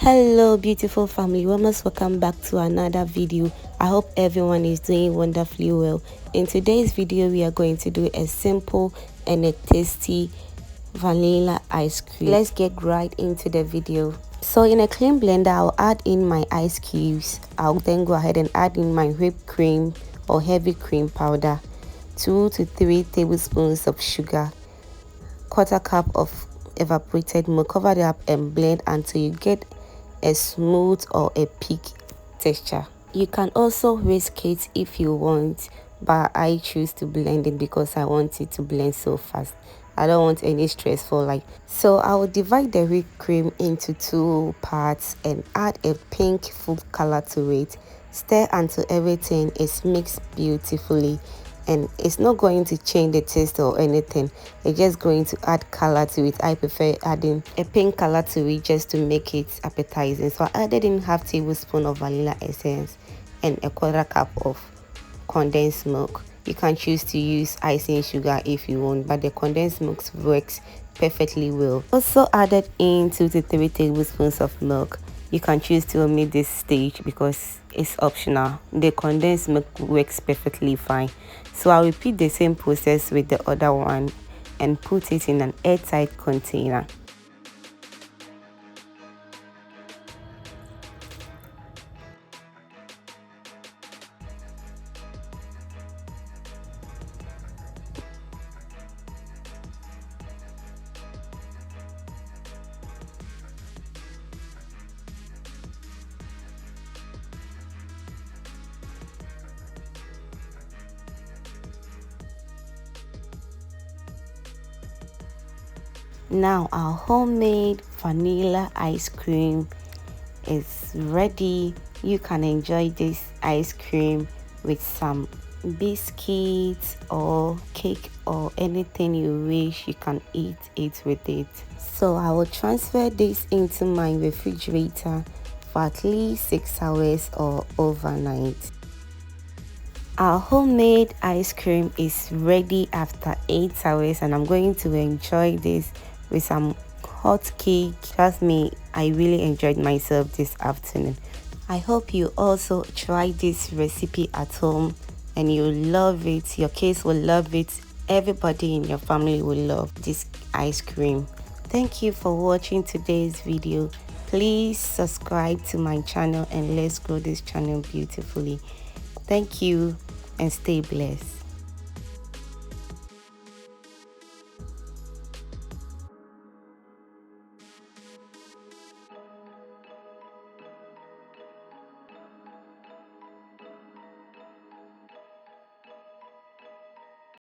Hello beautiful family, almost welcome back to another video. I hope everyone is doing wonderfully well. In today's video we are going to do a simple and a tasty vanilla ice cream. Let's get right into the video. So in a clean blender, I'll add in my ice cubes. I'll then go ahead and add in my whipped cream or heavy cream powder, 2 to 3 tablespoons of sugar, quarter cup of evaporated milk. Cover it up and blend until you get a smooth or a peak texture. You can also whisk it if you want, but I choose to blend it because I want it to blend so fast. I don't want any stressful so I will divide the whipped cream into 2 parts and add a pink food color to it. Stir until everything is mixed beautifully, and it's not going to change the taste or anything. It's just going to add color to it. I prefer adding a pink color to it just to make it appetizing. So I added in half tablespoon of vanilla essence and a quarter cup of condensed milk. You can choose to use icing sugar if you want, but the condensed milk works perfectly well. Also added in 2 to 3 tablespoons of milk. You can choose to omit this stage because it's optional. The condensed milk works perfectly fine. So I'll repeat the same process with the other one and put it in an airtight container. Now our homemade vanilla ice cream is ready. You can enjoy this ice cream with some biscuits or cake or anything you wish. You can eat it with it. So I will transfer this into my refrigerator for at least 6 hours or overnight. Our homemade ice cream is ready after 8 hours, and I'm going to enjoy this with some hot cake. Trust me, I really enjoyed myself this afternoon. I hope you also try this recipe at home and you love it. Your kids will love it. Everybody in your family will love this ice cream. Thank you for watching today's video. Please subscribe to my channel and let's grow this channel beautifully. Thank you and stay blessed.